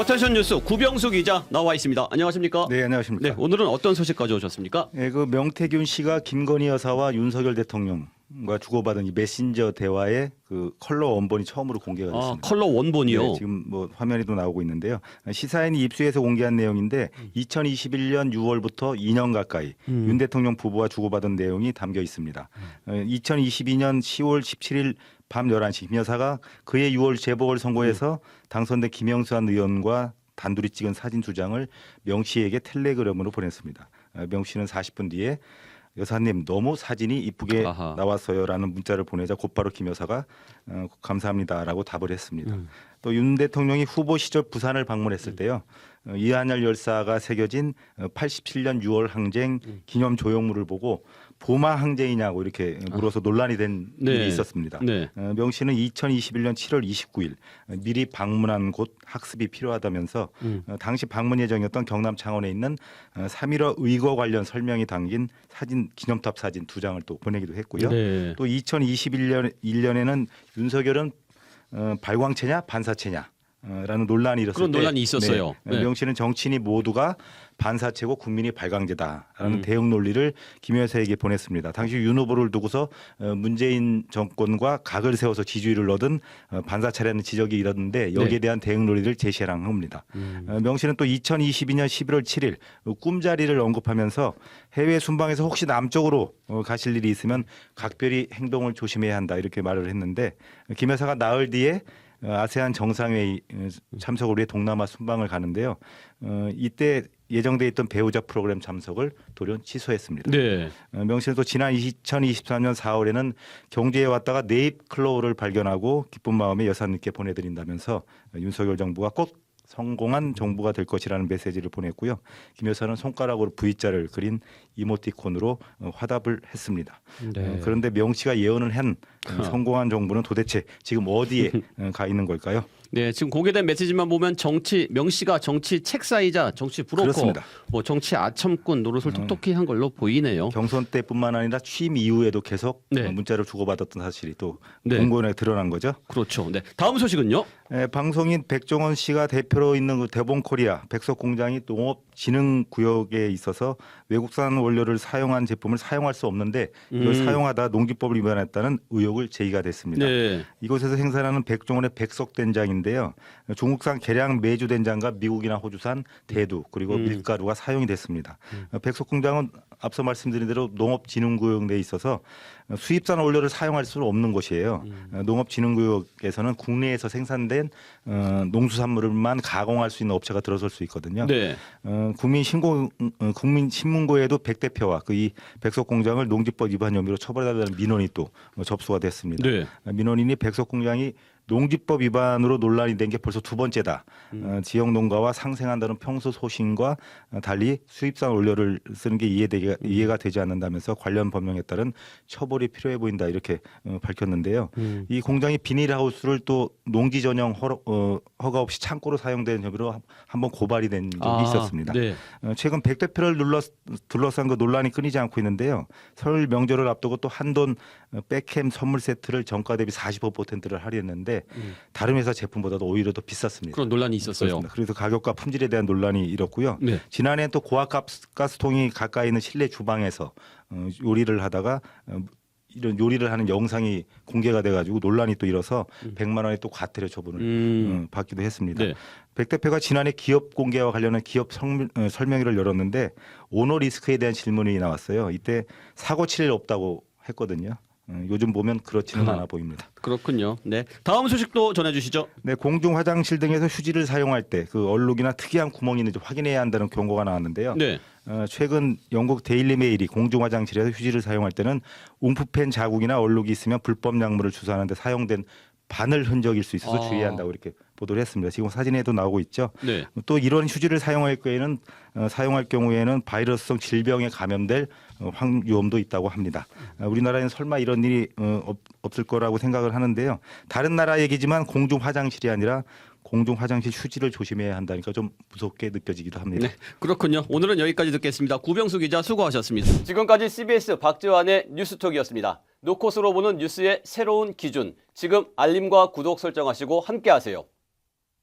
어텐션 뉴스 구병수 기자 나와 있습니다. 안녕하십니까? 네, 안녕하십니까? 네, 오늘은 어떤 소식 가져오셨습니까? 네, 그 명태균 씨가 김건희 여사와 윤석열 대통령과 주고받은 이 메신저 대화의 그 컬러 원본이 처음으로 공개가 됐습니다. 컬러 원본이요. 네, 지금 뭐 화면에도 나오고 있는데요. 시사인이 입수해서 공개한 내용인데 2021년 6월부터 2년 가까이 윤 대통령 부부와 주고받은 내용이 담겨 있습니다. 2022년 10월 17일 밤 11시 김 여사가 그해 6월 재보궐선거에서 당선된 김영수한 의원과 단둘이 찍은 사진 두 장을 명 씨에게 텔레그램으로 보냈습니다. 명 씨는 40분 뒤에 여사님 너무 사진이 이쁘게 나왔어요라는 문자를 보내자 곧바로 김 여사가 감사합니다라고 답을 했습니다. 또 윤 대통령이 후보 시절 부산을 방문했을 때요. 이한열 열사가 새겨진 87년 6월 항쟁 기념 조형물을 보고 보마 항쟁이냐고 이렇게 물어서 논란이 된 일이 있었습니다. 네. 명 씨는 2021년 7월 29일 미리 방문한 곳 학습이 필요하다면서 당시 방문 예정이었던 경남 창원에 있는 3.15 의거 관련 설명이 담긴 사진 기념탑 사진 두 장을 또 보내기도 했고요. 네. 또 2021년에는 윤석열은 발광체냐 반사체냐 라는 논란이 일었을 그런 논란이 있었어요. 네. 명 씨는 정치인이 모두가 반사체고 국민이 발광제다라는 대응 논리를 김 여사에게 보냈습니다. 당시 윤 후보를 두고서 문재인 정권과 각을 세워서 지지율을 얻은 반사체라는 지적이 일었는데 여기에 대한 대응 논리를 제시하라는 겁니다. 명 씨는 또 2022년 11월 7일 꿈자리를 언급하면서 해외 순방에서 혹시 남쪽으로 가실 일이 있으면 각별히 행동을 조심해야 한다 이렇게 말을 했는데 김 여사가 나흘 뒤에 아세안 정상회의 참석을 위해 동남아 순방을 가는데요. 이때 예정돼 있던 배우자 프로그램 참석을 돌연 취소했습니다. 네. 명 씨는 또 지난 2023년 4월에는 경주에 왔다가 네잎클로우를 발견하고 기쁜 마음에 여사님께 보내드린다면서 윤석열 정부가 꼭 성공한 정부가 될 것이라는 메시지를 보냈고요. 김 여사는 손가락으로 V자를 그린 이모티콘으로 화답을 했습니다. 네. 그런데 명 씨가 예언을 한 성공한 정부는 도대체 지금 어디에 가 있는 걸까요? 네, 지금 공개된 메시지만 보면 명 씨가 정치 책사이자 정치 브로커, 그렇습니다. 뭐 정치 아첨꾼 노릇을 톡톡히 한 걸로 보이네요. 경선 때뿐만 아니라 취임 이후에도 계속 문자를 주고받았던 사실이 또 공고에 드러난 거죠. 그렇죠. 네, 다음 소식은요? 네, 방송인 백종원 씨가 대표로 있는 그 대본코리아 백석공장이 농업진흥구역에 있어서 외국산 원료를 사용한 제품을 사용할 수 없는데 이걸 사용하다 농기법을 위반했다는 의혹을 제기가 됐습니다. 네. 이곳에서 생산하는 백종원의 백석된장인데요. 중국산 계량 메주 된장과 미국이나 호주산 대두 그리고 밀가루가 사용이 됐습니다. 백석공장은 앞서 말씀드린 대로 농업진흥구역 내에 있어서 수입산 원료를 사용할 수는 없는 곳이에요. 농업진흥구역에서는 국내에서 생산된 농수산물만 가공할 수 있는 업체가 들어설 수 있거든요. 네. 국민신문고에도 백 대표와 그 이 백석공장을 농지법 위반 혐의로 처벌해달라는 민원이 또 접수가 됐습니다. 네. 민원인이 백석공장이 농지법 위반으로 논란이 된 게 벌써 두 번째다. 지역 농가와 상생한다는 평소 소신과 달리 수입산 원료를 쓰는 게 이해가 되지 않는다면서 관련 법령에 따른 처벌이 필요해 보인다 이렇게 밝혔는데요. 이 공장이 비닐하우스를 또 농지 전용 허가 없이 창고로 사용된 혐의로 한번 고발이 된 적이 있었습니다. 네. 최근 백 대표를 둘러싼 그 논란이 끊이지 않고 있는데요. 설 명절을 앞두고 또 한돈 백햄 선물 세트를 정가 대비 45%를 할인했는데 다른 회사 제품보다도 오히려 더 비쌌습니다. 그런 논란이 있었어요. 그렇습니다. 그래서 가격과 품질에 대한 논란이 일었고요. 네. 지난해 또 고압가스통이 가까이 있는 실내 주방에서 요리를 하다가 이런 요리를 하는 영상이 공개가 돼가지고 논란이 또 일어서 100만 원의 또 과태료 처분을 받기도 했습니다. 네. 백 대표가 지난해 기업 공개와 관련한 기업 설명회를 열었는데 오너 리스크에 대한 질문이 나왔어요. 이때 사고 칠 일 없다고 했거든요. 요즘 보면 그렇지는 않아 보입니다. 그렇군요. 네, 다음 소식도 전해주시죠. 네, 공중 화장실 등에서 휴지를 사용할 때 그 얼룩이나 특이한 구멍이 있는지 확인해야 한다는 경고가 나왔는데요. 네. 최근 영국 데일리 메일이 공중 화장실에서 휴지를 사용할 때는 움프펜 자국이나 얼룩이 있으면 불법 약물을 주사하는데 사용된 바늘 흔적일 수 있어서 주의해야 한다고 이렇게 보도를 했습니다. 지금 사진에도 나오고 있죠. 네. 또 이런 휴지를 사용할 경우에는 바이러스성 질병에 감염될 위험도 있다고 합니다. 우리나라에는 설마 이런 일이 없을 거라고 생각을 하는데요. 다른 나라 얘기지만 공중 화장실이 아니라 공중 화장실 휴지를 조심해야 한다니까 좀 무섭게 느껴지기도 합니다. 네, 그렇군요. 오늘은 여기까지 듣겠습니다. 구병수 기자 수고하셨습니다. 지금까지 CBS 박재환의 뉴스톡이었습니다. 노컷으로 보는 뉴스의 새로운 기준. 지금 알림과 구독 설정하시고 함께하세요.